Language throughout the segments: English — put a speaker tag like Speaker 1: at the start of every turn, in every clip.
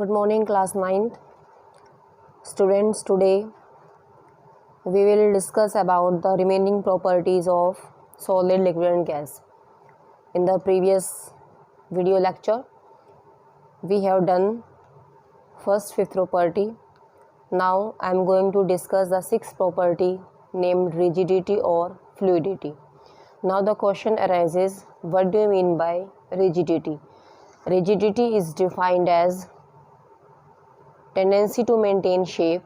Speaker 1: Good morning, class 9th. Students, today we will discuss about the remaining properties of solid, liquid and gas. In the previous video lecture, we have done first fifth property. Now I am going to discuss the sixth property named rigidity or fluidity. Now the question arises, what do you mean by rigidity? Rigidity is defined as tendency to maintain shape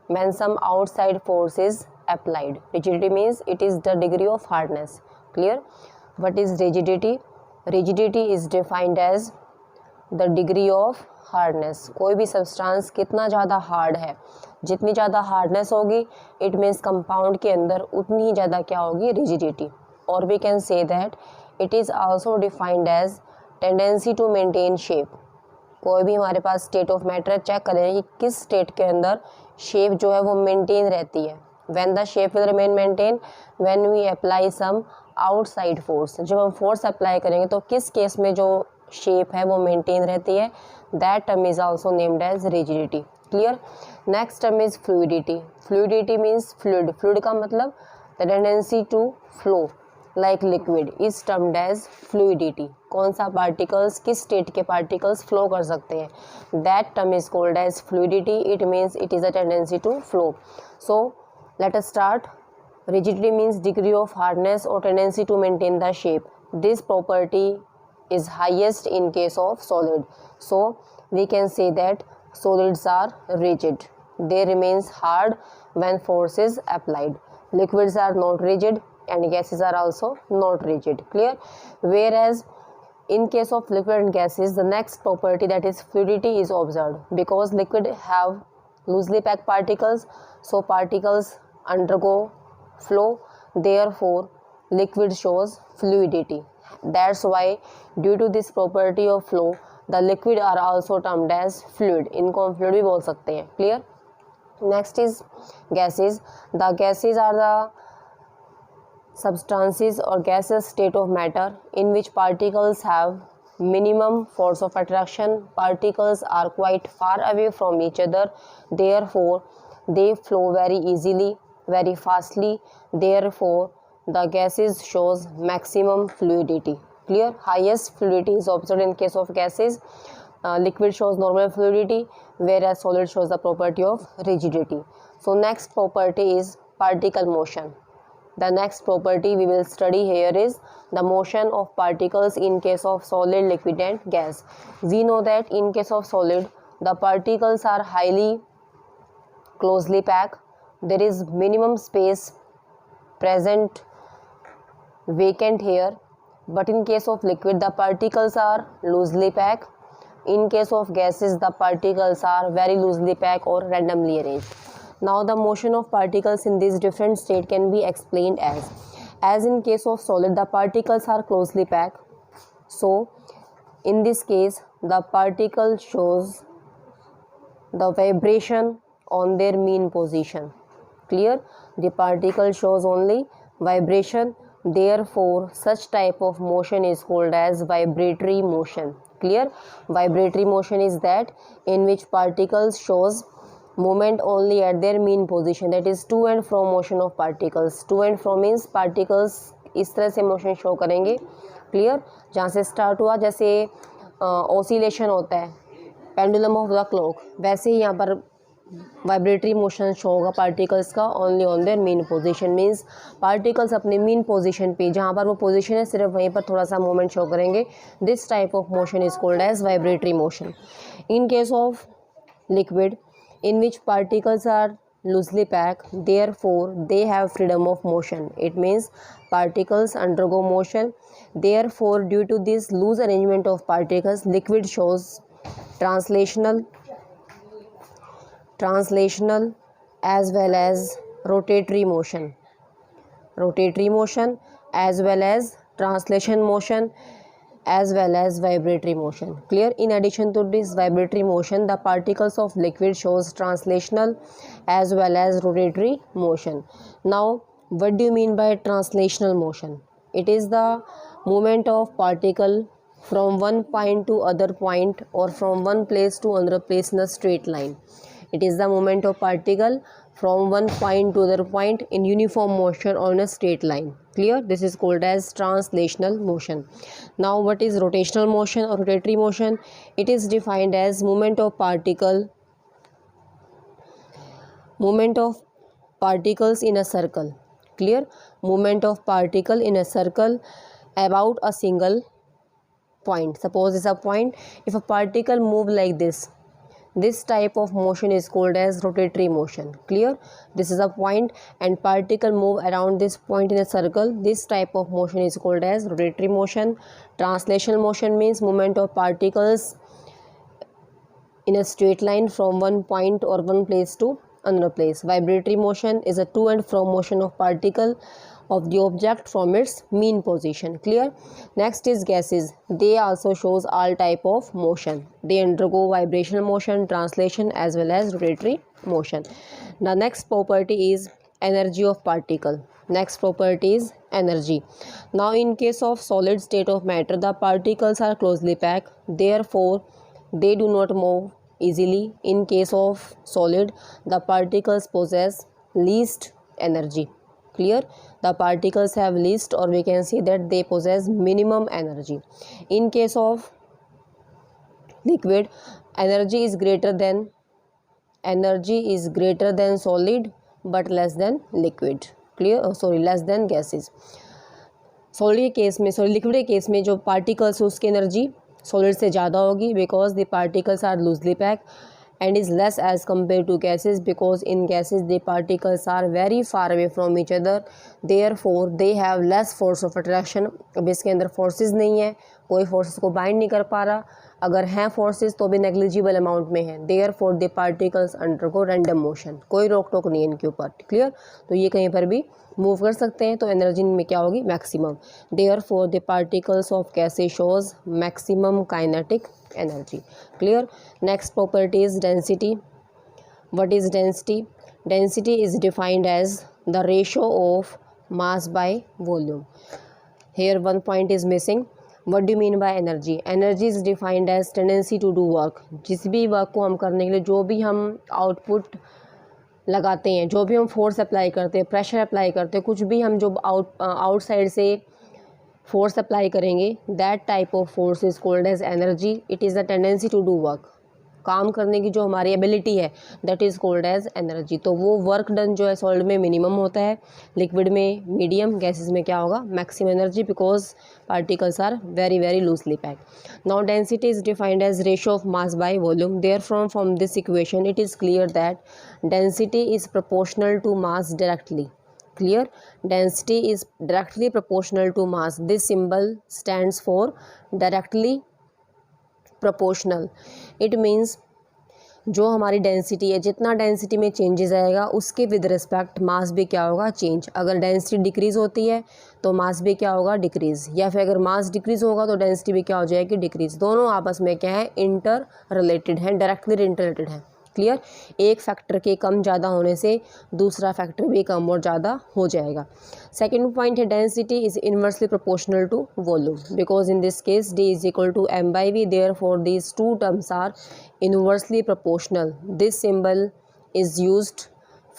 Speaker 1: when some outside force is applied. Rigidity means it is the degree of hardness. Clear? What is rigidity? Rigidity is defined as the degree of hardness. कोई भी substance कितना ज़्यादा hard है, जितनी ज़्यादा hardness होगी it means compound के अंदर उतनी ही ज़्यादा क्या होगी, रिजिडिटी. और we can say that it is also defined as tendency to maintain shape. कोई भी हमारे पास स्टेट ऑफ मैटर चेक करें कि किस स्टेट के अंदर शेप जो है वो मेंटेन रहती है. When the shape will remain maintain when we apply some outside force. जब हम फोर्स अप्लाई करेंगे तो किस केस में जो शेप है वो मेंटेन रहती है, that term is also named as rigidity. Clear? Next term is fluidity. Fluidity means fluid. Fluid का मतलब the tendency to flow like liquid is termed as fluidity. कौन सा पार्टिकल्स, किस स्टेट के पार्टिकल्स फ्लो कर सकते हैं, that term is called as fluidity. It means it is a tendency to flow. So let us start. Rigidity means degree of hardness or tendency to maintain the shape. This property is highest in case of solid. So we can say that solids are rigid. They remains hard when force is applied. Liquids are not rigid and gases are also not rigid. Clear? Whereas in case of liquid and gases, the next property, that is fluidity, is observed. Because liquid have loosely packed particles, so particles undergo flow, therefore liquid shows fluidity. That's why due to this property of flow the liquid are also termed as fluid. इनको हम fluid भी बोल सकते हैं. Clear? Next is gases. The gases are the substances or gaseous state of matter in which particles have minimum force of attraction. Particles are quite far away from each other, therefore they flow very easily, very fastly, therefore the gases shows maximum fluidity. Clear? Highest fluidity is observed in case of gases. Liquid shows normal fluidity, whereas solid shows the property of rigidity. So next property is particle motion. The next property we will study here is the motion of particles in case of solid, liquid and gas. We know that in case of solid the particles are highly closely packed. There is minimum space present vacant here, but in case of liquid the particles are loosely packed. In case of gases the particles are very loosely packed or randomly arranged. Now the motion of particles in this different state can be explained as in case of solid the particles are closely packed, so in this case the particle shows the vibration on their mean position. Clear? The particle shows only vibration, therefore such type of motion is called as vibratory motion. Clear? Vibratory motion is that in which particles shows movement only at their mean position, that is to and fro motion of particles. To and fro means particles इस तरह से motion show करेंगे. Clear? जहाँ से start हुआ, जैसे oscillation होता है पेंडुलम ऑफ द क्लॉक, वैसे ही यहाँ पर वाइब्रेटरी मोशन शो होगा पार्टिकल्स का only on their mean position. Means particles अपने मीन पोजीशन पे, जहाँ पर वो पोजीशन है सिर्फ वहीं पर थोड़ा सा मूवमेंट शो करेंगे. This type of motion is called as vibratory motion. In case of liquid in which particles are loosely packed, therefore they have freedom of motion. It means particles undergo motion, therefore due to this loose arrangement of particles liquid shows translational as well as rotatory motion as well as translation motion as well as vibratory motion. Clear? In addition to this vibratory motion the particles of liquid shows translational as well as rotatory motion. Now what do you mean by translational motion? It is the movement of particle from one point to other point or from one place to another place in a straight line. It is the movement of particle from one point to other point in uniform motion on a straight line. Clear? This is called as translational motion. Now what is rotational motion or rotatory motion? It is defined as movement of particles in a circle. Clear? Movement of particle in a circle about a single point. Suppose it's a point. If a particle move like this type of motion is called as rotatory motion. Clear? This is a point and particle move around this point in a circle. This type of motion is called as rotatory motion. Translational motion means movement of particles in a straight line from one point or one place to another place. Vibratory motion is a to and from motion of particle of the object from its mean position. Clear? Next is gases. They also shows all type of motion. They undergo vibrational motion, translation as well as rotatory motion. The next property is energy of particle. Next property is energy. Now in case of solid state of matter, the particles are closely packed, therefore they do not move easily. In case of solid, the particles possess least energy. Clear? The particles have least, or we can say that they possess minimum energy. In case of liquid, energy is greater than solid but less than liquid. Clear? Less than gases. Solid के case में liquid के case में जो particles उसकी energy solid से ज़्यादा होगी because the particles are loosely pack and is less as compared to gases because in gases the particles are very far away from each other, therefore they have less force of attraction. अब इसके अंदर forces नहीं है, कोई forces को bind नहीं कर पा रहा, अगर हैं फोर्सेस तो भी नेग्लिजिबल अमाउंट में है, therefore the particles undergo random motion. कोई रोक टोक नहीं है इनके ऊपर. क्लियर? तो ये कहीं पर भी मूव कर सकते हैं, तो एनर्जी में क्या होगी? Maximum. therefore the particles of gases shows maximum kinetic energy. Clear? Next property is density. What is density? Density is defined as the ratio of mass by volume. Here one point is missing. What do you mean by energy? Energy is defined as tendency to do work. जिस भी work को हम करने के लिए जो भी हम आउटपुट लगाते हैं, जो भी हम फोर्स अप्लाई करते हैं, प्रेशर अप्लाई करते हैं, कुछ भी हम जो आउटसाइड से फोर्स अप्लाई करेंगे, that type of force is called as energy. It is the tendency to do work. काम करने की जो हमारी एबिलिटी है that is called as energy. तो वो वर्क डन जो है सॉलिड में मिनिमम होता है, लिक्विड में मीडियम, गैसेस में क्या होगा? Maximum energy because particles are very very loosely packed. Now density is defined as ratio of mass by volume. There from this equation it is clear that density is proportional to mass directly. Clear? Density is directly proportional to mass. This symbol stands for directly proportional. It means जो हमारी density है, जितना density में changes आएगा उसके with respect मास भी क्या होगा? चेंज. अगर डेंसिटी डिक्रीज़ होती है तो मास भी क्या होगा? डिक्रीज़. या फिर अगर मास डिक्रीज़ होगा तो डेंसिटी भी क्या हो जाएगी? डिक्रीज़. दोनों आपस में क्या है? इंटर रिलेटेड हैं, डायरेक्टली इंटर रिलेटेड हैं. क्लियर? एक फैक्टर के कम ज़्यादा होने से दूसरा फैक्टर भी कम और ज़्यादा हो जाएगा. सेकेंड पॉइंट है density is inversely proportional to volume because in this case D is equal to m/v. Therefore these two terms are inversely proportional. This symbol is used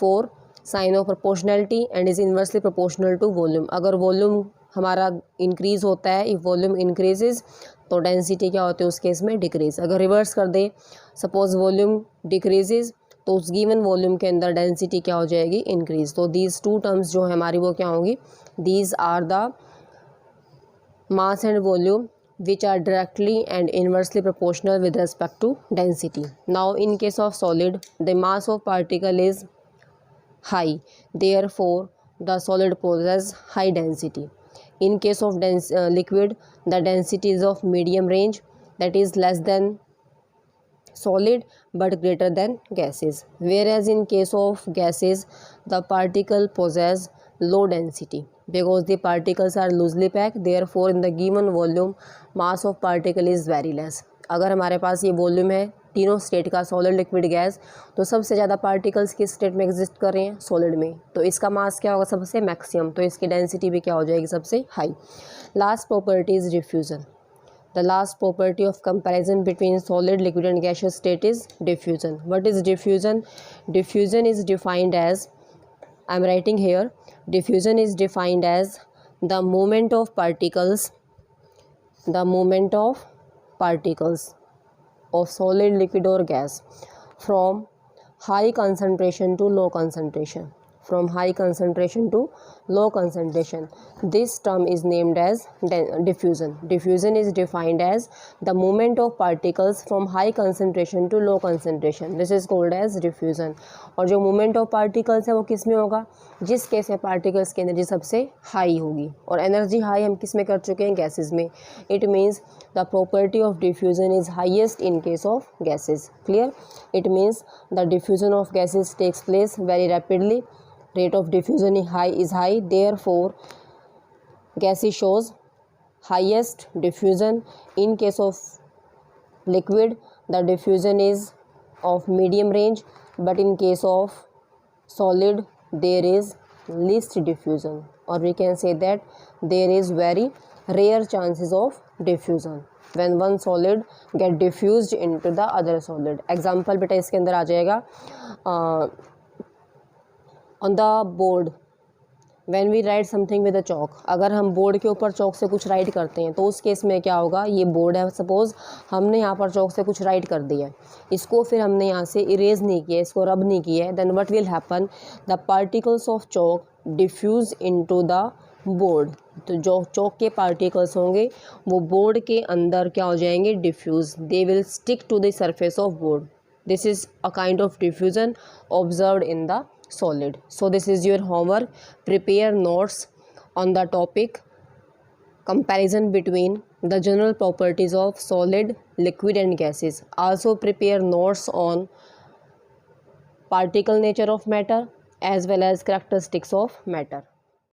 Speaker 1: for sign of proportionality and is inversely proportional to volume. अगर volume हमारा increase होता है, if volume increases तो density क्या होती है उस case में? डिक्रीज़. अगर रिवर्स कर दें, सपोज वॉल्यूम डिक्रीजेज तो उस गिवन वॉल्यूम के अंदर डेंसिटी क्या हो जाएगी? इंक्रीज. तो दीज टू टर्म्स जो है हमारी वो क्या होंगी? These are the mass and volume which are directly and inversely proportional with respect to density. Now in case of solid the mass of particle is high, therefore the solid possess high density. In case of liquid, the density is of medium range, that is less than solid but greater than gases. Whereas in case of gases, the particle possess low density because the particles are loosely packed. Therefore, in the given volume, mass of particle is very less. अगर हमारे पास ये volume है तीनों state का, solid, liquid, gas, तो सबसे ज़्यादा particles किस स्टेट में एग्जिस्ट कर रहे हैं? सॉलिड में. तो इसका मास क्या होगा? सबसे मैक्सिमम. तो इसकी डेंसिटी भी क्या हो जाएगी? सबसे high. Last property is diffusion. The last property of comparison between solid, liquid and gaseous state is diffusion. What is diffusion? Diffusion is defined as, I am writing here, diffusion is defined as the movement of particles of solid, liquid or gas from high concentration to low concentration. This term is named as diffusion. Diffusion is defined as the movement of particles from high concentration to low concentration. This is called as diffusion. और जो movement of particles है वो किस में होगा? जिस case में particles की एनर्जी सबसे हाई होगी, और एनर्जी हाई हम किस में कर चुके हैं? गैसेज में. It means the property of diffusion is highest in case of gases. Clear? It means the diffusion of gases takes place very rapidly. Rate of diffusion is high, therefore gases shows highest diffusion. In case of liquid, the diffusion is of medium range, but in case of solid there is least diffusion, or we can say that there is very rare chances of diffusion when one solid get diffused into the other solid. Example बेटा इसके अंदर आ जाएगा, on the board when we write something with a chalk. अगर हम board के ऊपर चौक से कुछ राइट करते हैं तो उस केस में क्या होगा? ये बोर्ड है, सपोज हमने यहाँ पर चौक से कुछ राइट कर दिया, इसको फिर हमने यहाँ से इरेज नहीं किया, इसको रब नहीं किया है, then what will happen? The particles of chalk diffuse into the board. तो जो चौक के पार्टिकल्स होंगे वो बोर्ड के अंदर क्या हो जाएंगे? Diffuse. They will stick to the surface of board. This is a kind of diffusion observed in the solid. So this is your homework. Prepare notes on the topic comparison between the general properties of solid, liquid and gases. Also prepare notes on particle nature of matter as well as characteristics of matter.